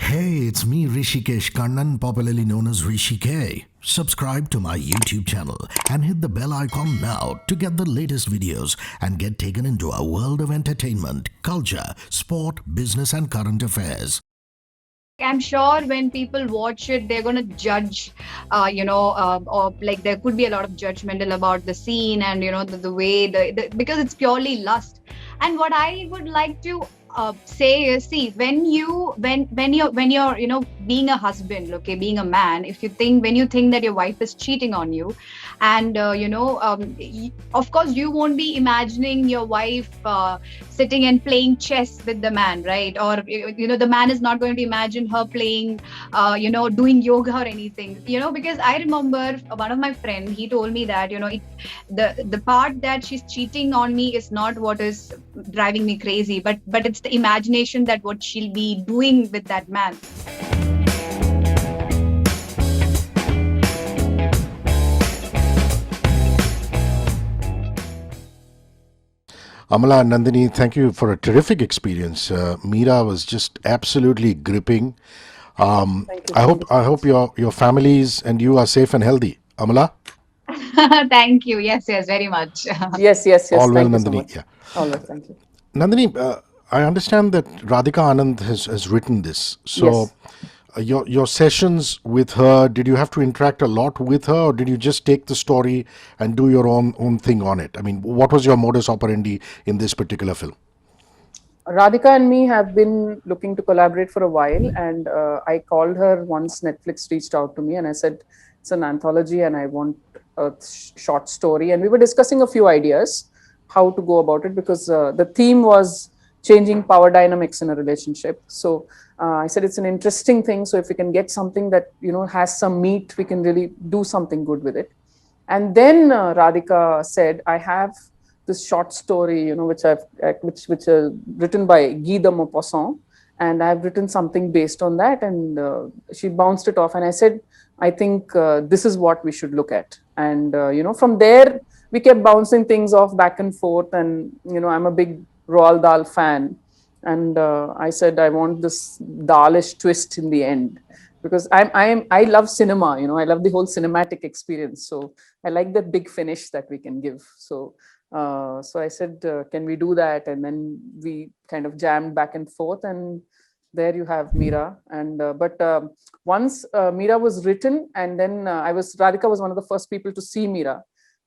Hey, it's me, Hrishikesh Kannan, popularly known as Hrishi K. Subscribe to my YouTube channel and hit the bell icon now to get the latest videos and get taken into a world of entertainment, culture, sport, business, and current affairs. I'm sure when people watch it, they're going to judge, or like there could be a lot of judgmental about the scene and, the way because it's purely lust. And what I would like to say is, see, when you're, being a husband, okay, being a man, when you think that your wife is cheating on you, and, of course, you won't be imagining your wife, sitting and playing chess with the man, right? Or the man is not going to imagine her playing, doing yoga or anything, because I remember one of my friend, he told me that, the part that she's cheating on me is not what is driving me crazy, but it's the imagination that what she'll be doing with that man. Amala Nandini, thank you for a terrific experience. Meera was just absolutely gripping. Thank you. I Thank hope you so I much. hope your families and you are safe and healthy. Amala, Thank you. Yes, very much. Yes. all well, Thank you so Nandini. much. Yeah, All right. Thank you. Nandini, I understand that Radhika Anand has written this. So, Yes. your sessions with her, did you have to interact a lot with her, or did you just take the story and do your own thing on it? I mean, what was your modus operandi in this particular film? Radhika and me have been looking to collaborate for a while, and I called her once Netflix reached out to me, and I said it's an anthology, and I want a short story. And we were discussing a few ideas how to go about it because the theme was changing power dynamics in a relationship. So I said it's an interesting thing. So if we can get something that has some meat, we can really do something good with it. And then Radhika said, I have this short story, which I've which written by Guy de Maupassant, and I've written something based on that. And she bounced it off, and I said, I think this is what we should look at. And from there we kept bouncing things off back and forth. And I'm a big Roald Dahl fan, and I said I want this Dalish twist in the end because I love cinema. I love the whole cinematic experience. So I like the big finish that we can give. So I said, can we do that? And then we kind of jammed back and forth, and there you have Meera. And but once Meera was written, and then Radhika was one of the first people to see Meera,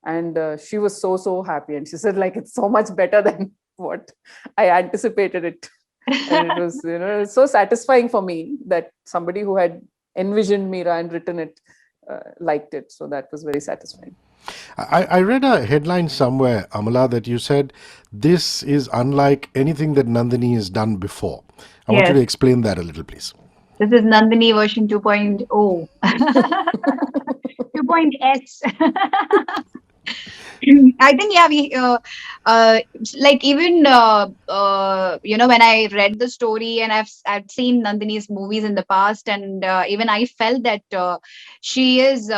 and she was so happy, and she said like it's so much better than what I anticipated it. And it was so satisfying for me that somebody who had envisioned Meera and written it liked it. So that was very satisfying. I read a headline somewhere, Amala, that you said this is unlike anything that Nandini has done before. I want you Yes, to explain that a little, please. this is Nandini version 2.0. 2.S. I think, yeah, we like even when I read the story, and I've seen Nandini's movies in the past, and even I felt that she is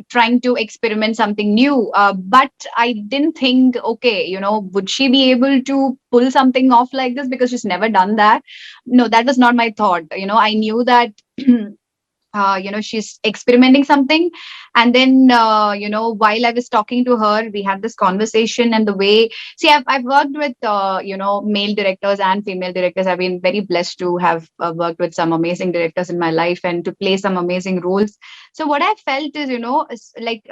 trying to experiment something new, but I didn't think, okay, would she be able to pull something off like this, because she's never done that. No, that was not my thought. I knew that she's experimenting something. And then while I was talking to her, we had this conversation. And the way, see, I've worked with male directors and female directors. I've been very blessed to have worked with some amazing directors in my life and to play some amazing roles. So what I felt is, is like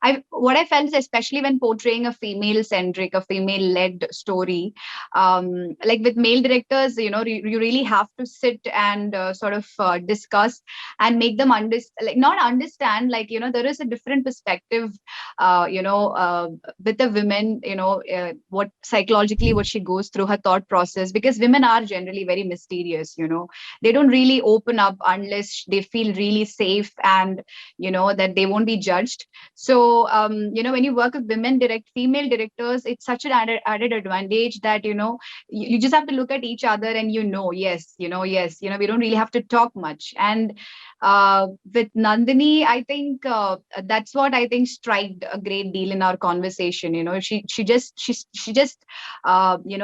I what I felt is, especially when portraying a female centric, a female led story, like with male directors, you really have to sit and sort of discuss and make them like not understand, like there is a different perspective, with the women, what psychologically what she goes through, her thought process, because women are generally very mysterious. They don't really open up unless they feel really safe, and that they won't be judged. So when you work with female directors, it's such an added advantage that you just have to look at each other, and yes, we don't really have to talk much. And with Nandini, I think that's what I think striked a great deal in our conversation. She just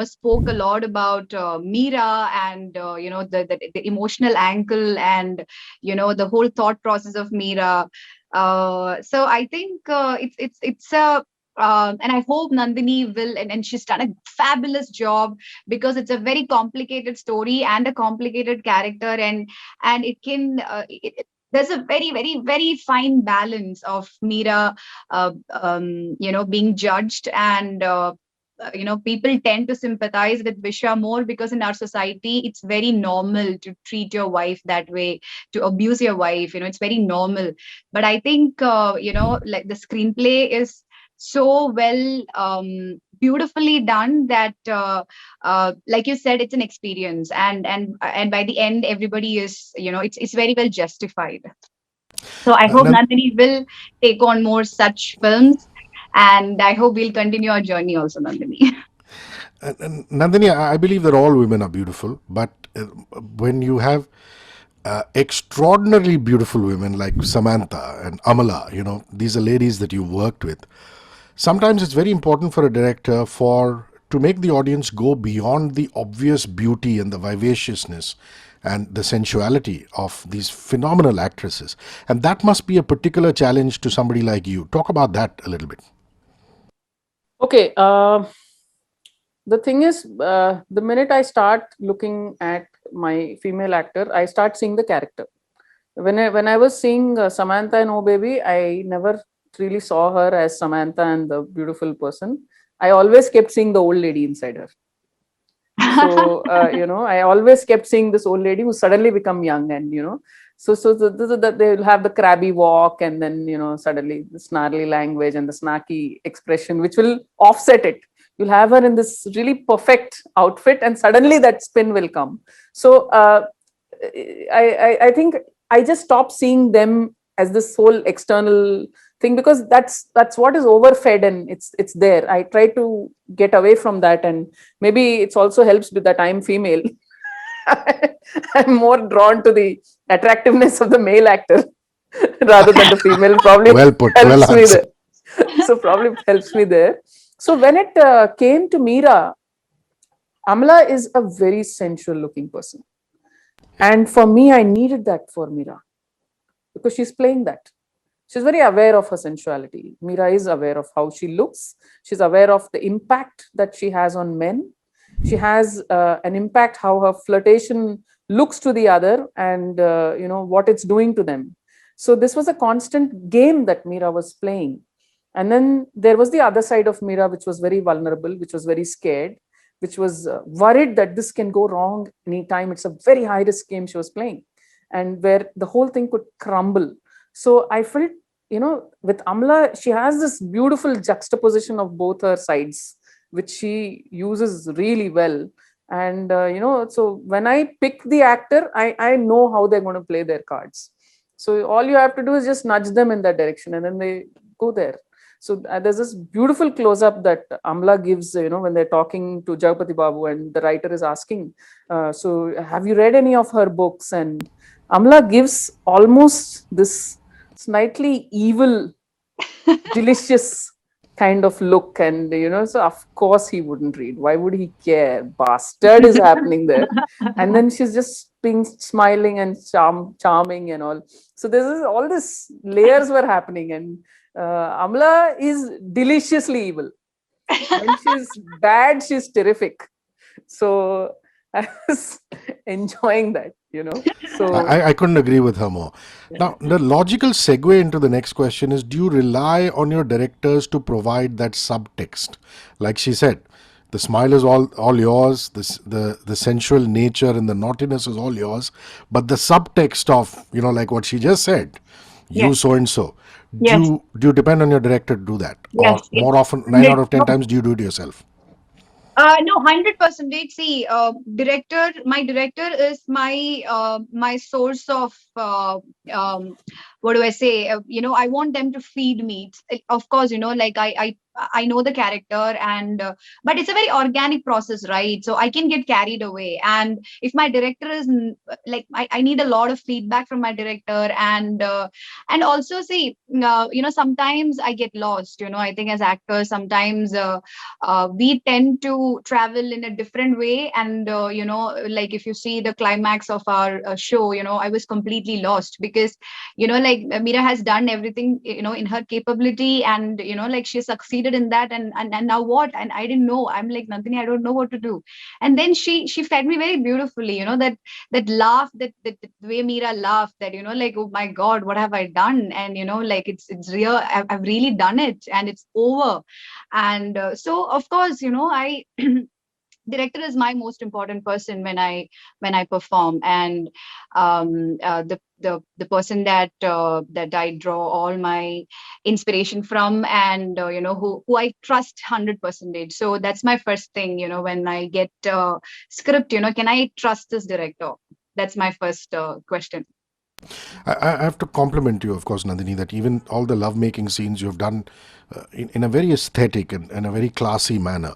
spoke a lot about Meera, and the emotional angle, and the whole thought process of Meera. So I think it's a and I hope Nandini will, and she's done a fabulous job, because it's a very complicated story and a complicated character, and there's a very, very, very fine balance of Meera, being judged, and people tend to sympathize with Vishwa more, because in our society it's very normal to treat your wife that way, to abuse your wife. It's very normal. But I think like the screenplay is so well, beautifully done, that like you said, it's an experience, and by the end everybody is, it's very well justified. So I hope Nan- Nandini will take on more such films, and I hope we'll continue our journey also, Nandini. and Nandini, I believe that all women are beautiful, but when you have extraordinarily beautiful women like Samantha and Amala, these are ladies that you worked with. Sometimes it's very important for a director to make the audience go beyond the obvious beauty and the vivaciousness and the sensuality of these phenomenal actresses. And that must be a particular challenge to somebody like you. Talk about that a little bit. Okay. The thing is, the minute I start looking at my female actor, I start seeing the character. When I was seeing Samantha in Oh Baby, I never really saw her as Samantha and the beautiful person. I always kept seeing the old lady inside her. So I always kept seeing this old lady who suddenly become young, and they will have the crabby walk, and then suddenly the snarly language and the snarky expression, which will offset it. You'll have her in this really perfect outfit, and suddenly that spin will come. So I think I just stopped seeing them as this whole external thing, because that's what is overfed, and it's there. I try to get away from that, and maybe it also helps with that I'm female. I'm more drawn to the attractiveness of the male actor rather than the female. Probably Well put, well helps me answered. there. So probably helps me there. So when it came to Meera, Amala is a very sensual looking person, and for me, I needed that for Meera, because she's playing that. She's very aware of her sensuality. Meera is aware of how she looks. She's aware of the impact that she has on men. She has an impact how her flirtation looks to the other, and what it's doing to them. So this was a constant game that Meera was playing. And then there was the other side of Meera, which was very vulnerable, which was very scared, which was worried that this can go wrong anytime. It's a very high risk game she was playing, and where the whole thing could crumble. So I felt, with Amala, she has this beautiful juxtaposition of both her sides, which she uses really well. And, so when I pick the actor, I know how they're going to play their cards. So all you have to do is just nudge them in that direction, and then they go there. So there's this beautiful close-up that Amla gives, when they're talking to Jagpati Babu, and the writer is asking, so have you read any of her books? And Amla gives almost this slightly evil, delicious kind of look. And, so of course he wouldn't read. Why would he care? Bastard is happening there. And then she's just being smiling and charming and all. So all this layers were happening, and Amla is deliciously evil. When she's bad, she's terrific. So I was enjoying that, So I couldn't agree with her more. Now, the logical segue into the next question is, do you rely on your directors to provide that subtext? Like she said, the smile is all yours, the sensual nature and the naughtiness is all yours, but the subtext of, like what she just said, you Yes. so and so. Yes. Do you depend on your director to do that? Or Yes. more often, 9 out of 10 times, do you do it yourself? No, 100%. See, my director is my source of, what do I say? I want them to feed me. Of course, like I I know the character, and but it's a very organic process, right? So I can get carried away, and if my director is like, I need a lot of feedback from my director, and also see, sometimes I get lost. I think as actors, sometimes we tend to travel in a different way, and like if you see the climax of our show, I was completely lost because like Meera has done everything in her capability, and like she succeeded in that, and now what? And I didn't know. I'm like, Nandini, I don't know what to do. And then she fed me very beautifully, that laugh, that the way Meera laughed, that like, oh my God, what have I done? And like it's real. I've really done it, and it's over. And so of course, I director is my most important person when I perform, and the person that I draw all my inspiration from, and who I trust 100%. So that's my first thing, when I get script, can I trust this director? That's my first question. I have to compliment you, of course, Nandini, that even all the lovemaking scenes you have done in a very aesthetic and a very classy manner.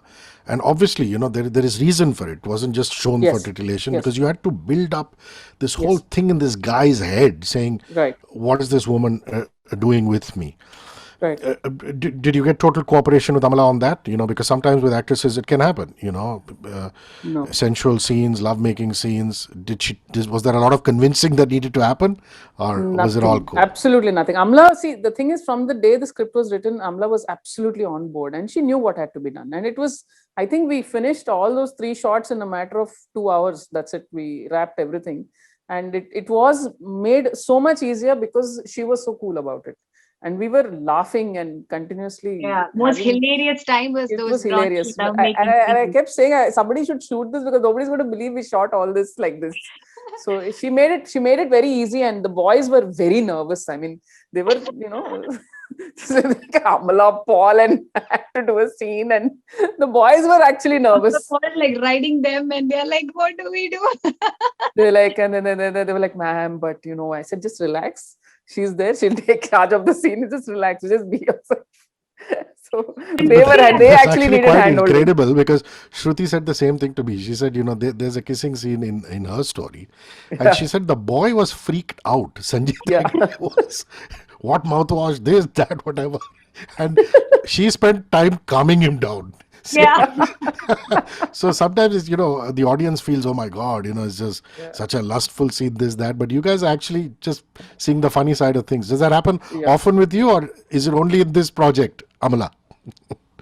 And obviously, there is reason for it. It wasn't just shown for Yes. titillation, Yes. because you had to build up this whole Yes. thing in this guy's head saying, Right. what is this woman doing with me? Right. Did you get total cooperation with Amala on that? Because sometimes with actresses it can happen. No. Sensual scenes, lovemaking scenes. Was there a lot of convincing that needed to happen, or was it all Nothing. cool? Absolutely nothing. Amla, see, the thing is, from the day the script was written, Amla was absolutely on board, and she knew what had to be done. And it was, I think we finished all those 3 shots in a matter of 2 hours. That's it. We wrapped everything. And it was made so much easier because she was so cool about it. And we were laughing and continuously. Yeah, most hilarious time was It those was hilarious. love And making I scenes. kept saying somebody should shoot this because nobody's going to believe we shot all this like this. So she made it very easy, and the boys were very nervous. I mean, they were, Amala, Paul, and had to do a scene, and the boys were actually nervous. Was like riding them, and they're like, what do we do? They were like, and then they were like, ma'am, but I said, just relax. She's there. She'll take charge of the scene. Just relax. Just be yourself. So they That's actually needed quite hand-holding. incredible, because Shruti said the same thing to me. She said, there's a kissing scene in her story, and she said the boy was freaked out. Sanjay was, what mouthwash, this, that, whatever, and she spent time calming him down. Yeah. So sometimes it's, the audience feels, oh my God, it's just such a lustful scene, this, that. But you guys are actually just seeing the funny side of things. Does that happen often with you, or is it only in this project, Amala?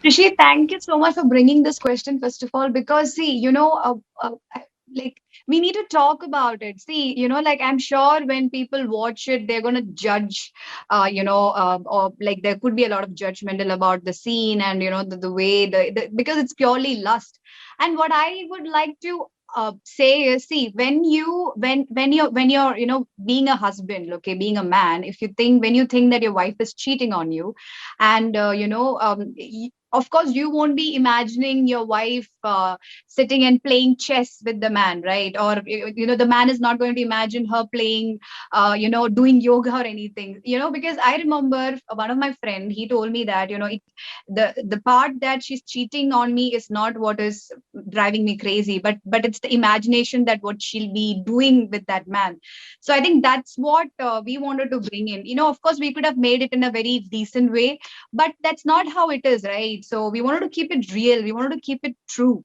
Rishi, thank you so much for bringing this question, first of all, because see, like we need to talk about it. See, like I'm sure when people watch it, they're going to judge, or like there could be a lot of judgmental about the scene, and, the way because it's purely lust. And what I would like to say is, see, when you're being a husband, okay, being a man, when you think that your wife is cheating on you, and of course you won't be imagining your wife sitting and playing chess with the man, right? Or the man is not going to imagine her playing doing yoga or anything, because I remember one of my friend, he told me that the part that she's cheating on me is not what is driving me crazy, but it's the imagination that what she'll be doing with that man. So I think that's what we wanted to bring in. Of course we could have made it in a very decent way, but that's not how it is, right? So we wanted to keep it real, we wanted to keep it true.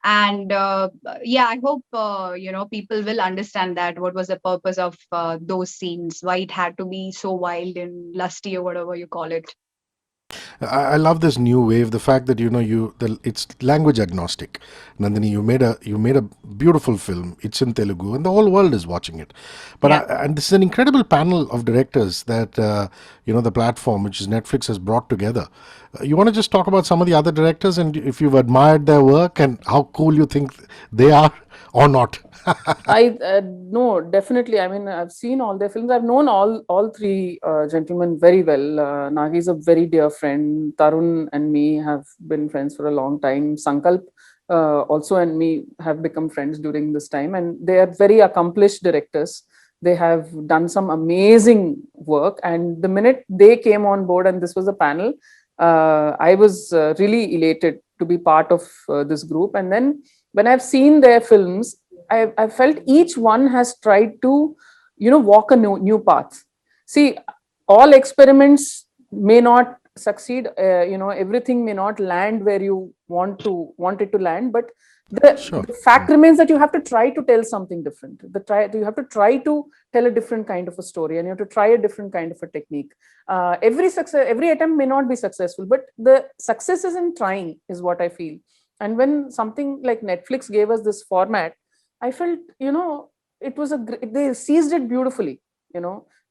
And I hope people will understand that what was the purpose of those scenes, why it had to be so wild and lusty, or whatever you call it. I love this new wave. The fact that it's language agnostic. Nandini, you made a beautiful film. It's in Telugu, and the whole world is watching it. But and this is an incredible panel of directors that the platform, which is Netflix, has brought together. You want to just talk about some of the other directors, and if you've admired their work and how cool you think they are or not? No, definitely. I mean, I've seen all their films. I've known all 3 gentlemen very well. Nagi is a very dear friend. Tarun and me have been friends for a long time. Sankalp also and me have become friends during this time, and they are very accomplished directors. They have done some amazing work, and the minute they came on board and this was a panel, I was really elated to be part of this group. And then when I've seen their films, I felt each one has tried to, walk a new path. See, all experiments may not succeed. Everything may not land where you want it to land, but Sure. the fact remains that you have to try to tell something different. You have to try to tell a different kind of a story, and you have to try a different kind of a technique. Every attempt may not be successful, but the success is in trying, is what I feel. And when something like Netflix gave us this format, I felt, it was they seized it beautifully.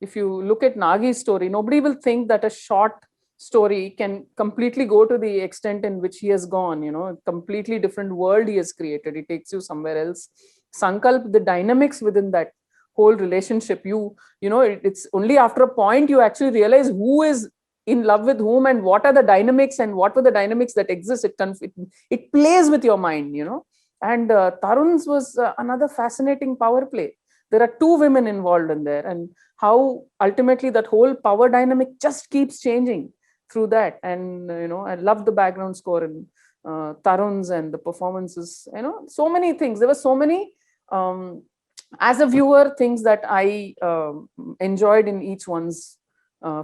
If you look at Nagi's story, nobody will think that a short story can completely go to the extent in which he has gone. A completely different world he has created. It takes you somewhere else. Sankalp, the dynamics within that whole relationship, it's only after a point you actually realize who is in love with whom and what are the dynamics and what were the dynamics that exist. It plays with your mind. And Tarun's was another fascinating power play. There are two women involved in there, and how ultimately that whole power dynamic just keeps changing through that. And I love the background score and Tarun's and the performances. So many things. There were so many as a viewer things that I enjoyed in each one's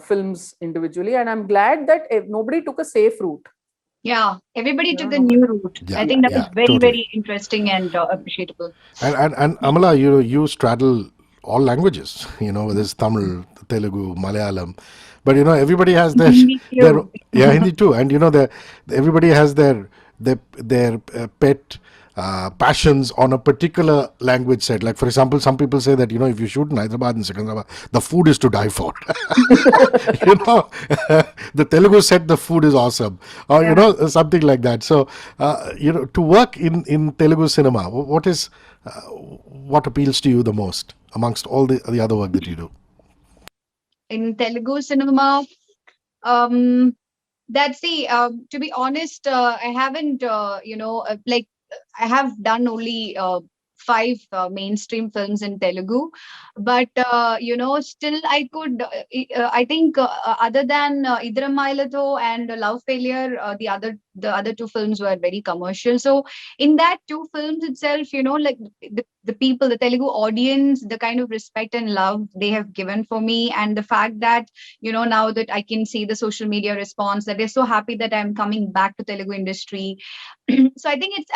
films individually, and I'm glad that nobody took a safe route. Yeah, everybody took a Nobody. new route. Yeah, I think that was yeah, very, totally. very interesting and appreciable. And Amala, you straddle all languages, whether it's Tamil, Telugu, Malayalam, but everybody has their Hindi their too. yeah, Hindi too, and everybody has their pet passions on a particular language set. Like, for example, some people say that if you shoot in Hyderabad and Secunderabad, the food is to die for. The Telugu set, the food is awesome, or something like that. So to work in Telugu cinema, what appeals to you the most amongst all the other work that you do? In Telugu cinema, um, that's the to be honest, I haven't, like I have done only five mainstream films in Telugu, but still I could. I think other than Idramailato and Love Failure, the other two films were very commercial. So in that two films itself, like the people, the Telugu audience, the kind of respect and love they have given for me, and the fact that now that I can see the social media response, that they're so happy that I'm coming back to Telugu industry. So I think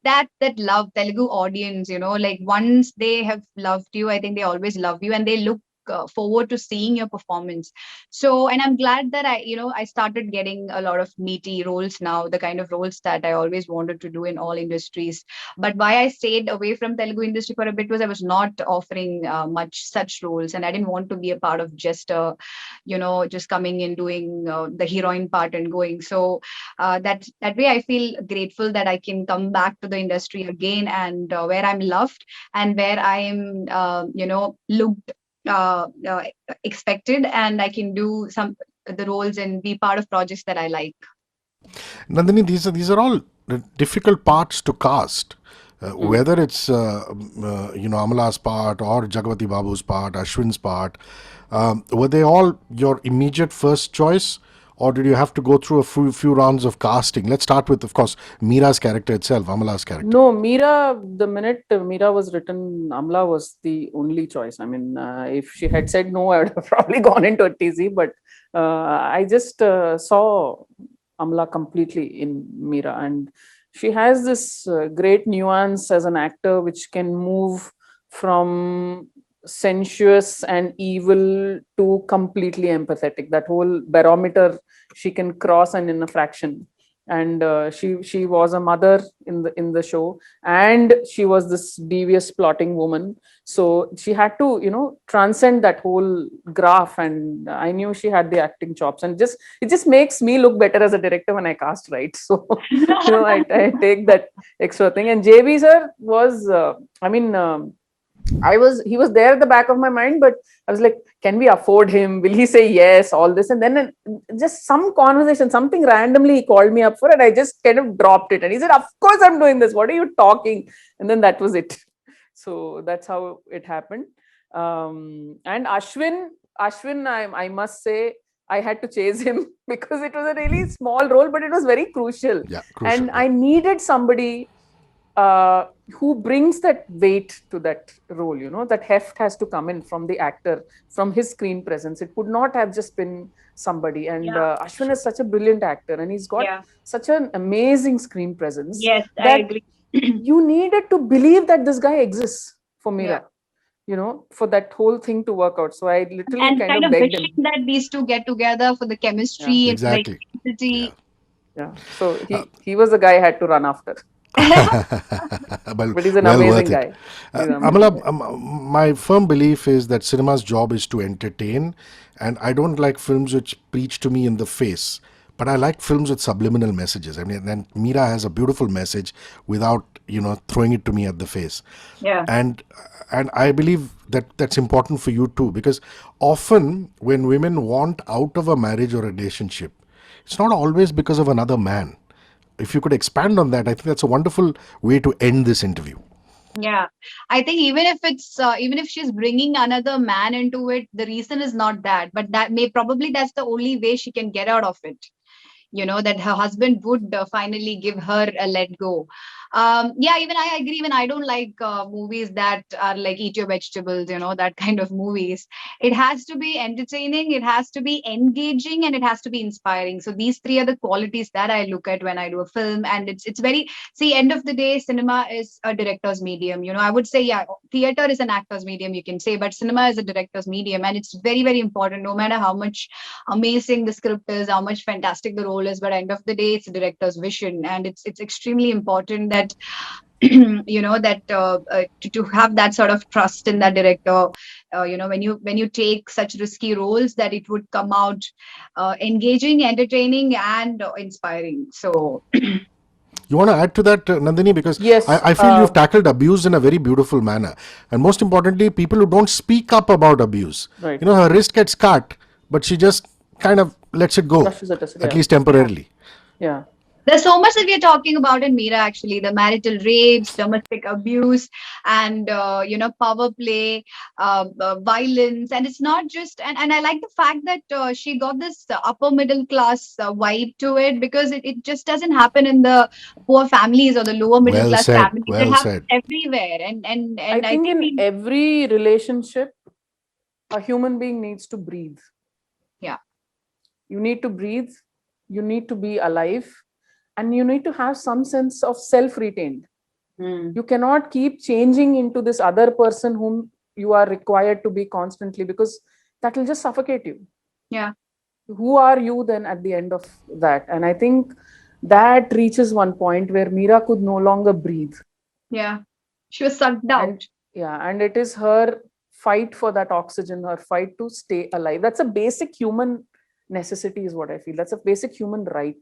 that love Telugu audience, like once they have loved you, I think they always love you, and they look forward to seeing your performance. So, and I'm glad that I started getting a lot of meaty roles now, the kind of roles that I always wanted to do in all industries. But why I stayed away from Telugu industry for a bit was I was not offering much such roles, and I didn't want to be a part of just coming in, doing the heroine part and going. So that way I feel grateful that I can come back to the industry again, and where I'm loved and where I am looked uh, uh, expected, and I can do some the roles and be part of projects that I like. Nandini, these are all difficult parts to cast. Whether it's Amala's part or Jagavati Babu's part, Ashwin's part, were they all your immediate first choice, or did you have to go through a few rounds of casting? Let's start with, of course, Meera's character itself, Amala's character. No, Meera, the minute Meera was written, Amla was the only choice. I mean, if she had said no, I would have probably gone into a TZ, but I just saw Amla completely in Meera. And she has this great nuance as an actor, which can move from sensuous and evil to completely empathetic. That whole barometer she can cross, and in a fraction. And she was a mother in the show, and she was this devious plotting woman. So she had to transcend that whole graph, and I knew she had the acting chops, and it just makes me look better as a director when I cast right. So I take that extra thing. And JB sir was he was there at the back of my mind, but I was like, can we afford him? Will he say yes? All this. And then just some conversation, something randomly he called me up for, and I just kind of dropped it. And he said, of course I'm doing this. What are you talking? And then that was it. So that's how it happened. And Ashwin, I must say, I had to chase him because it was a really small role, but it was very crucial. Yeah, crucial. And I needed somebody who brings that weight to that role, that heft has to come in from the actor, from his screen presence. It could not have just been somebody. And Ashwin is such a brilliant actor, and he's got such an amazing screen presence. Yes, I agree. You needed to believe that this guy exists for Meera. For that whole thing to work out. So I literally kind of begged him that these two get together for the chemistry and exactly. So he was the guy I had to run after. But he's an amazing guy. Amala, my firm belief is that cinema's job is to entertain, and I don't like films which preach to me in the face. But I like films with subliminal messages. I mean, and Meera has a beautiful message without, throwing it to me at the face. Yeah. And I believe that that's important for you too, because often when women want out of a marriage or a relationship, it's not always because of another man. If you could expand on that, I think that's a wonderful way to end this interview. Yeah, I think even if she's bringing another man into it, the reason is not that, but that's the only way she can get out of it. That her husband would finally give her a let go. Even I agree. Even I don't like movies that are like eat your vegetables, that kind of movies. It has to be entertaining, it has to be engaging, and it has to be inspiring. So these three are the qualities that I look at when I do a film. And it's very, end of the day, cinema is a director's medium. I would say, theater is an actor's medium, you can say, but cinema is a director's medium. And it's very, very important, no matter how much amazing the script is, how much fantastic the role is, but end of the day, it's a director's vision. And it's extremely important that to have that sort of trust in that director, when you take such risky roles, that it would come out engaging, entertaining, and inspiring. So you want to add to that, Nandini? Because yes, I feel you've tackled abuse in a very beautiful manner. And most importantly, people who don't speak up about abuse. Right. Her wrist gets cut, but she just kind of lets it go, at least temporarily. Yeah. There's so much that we are talking about in Meera, actually, the marital rapes, domestic abuse, and, power play, violence. And it's not just, and I like the fact that she got this upper middle class vibe to it, because it just doesn't happen in the poor families or the lower middle class families. It happens everywhere. And I think in every relationship, a human being needs to breathe. Yeah. You need to breathe. You need to be alive. And you need to have some sense of self-retained. You cannot keep changing into this other person whom you are required to be constantly, because that will just suffocate you. Yeah. Who are you then at the end of that? And I think that reaches one point where Meera could no longer breathe. Yeah. She was sucked out. And it is her fight for that oxygen, her fight to stay alive. That's a basic human necessity, is what I feel. That's a basic human right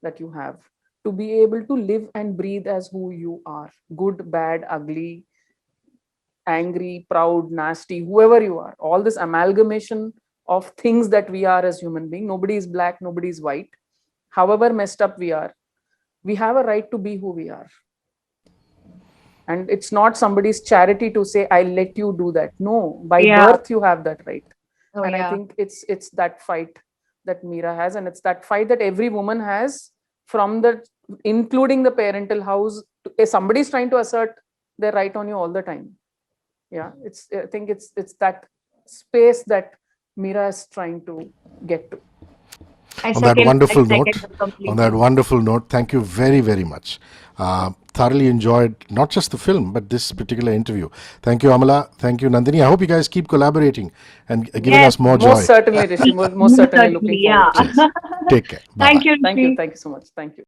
that you have, to be able to live and breathe as who you are, good, bad, ugly, angry, proud, nasty, whoever you are. All this amalgamation of things that we are as human beings. Nobody is black, nobody is white. However messed up we are, we have a right to be who we are. And it's not somebody's charity to say, I'll let you do that. No, by birth you have that right. I think it's that fight that Meera has, and it's that fight that every woman has, from including the parental house. Somebody's trying to assert their right on you all the time. I think it's that space that Meera is trying to get to. On that wonderful note, thank you very, very much. Thoroughly enjoyed not just the film, but this particular interview. Thank you, Amala. Thank you, Nandini. I hope you guys keep collaborating and giving us more joy. Most certainly, Hrishi. Most certainly looking forward. Take care. Bye-bye. Thank you. Thank you so much. Thank you.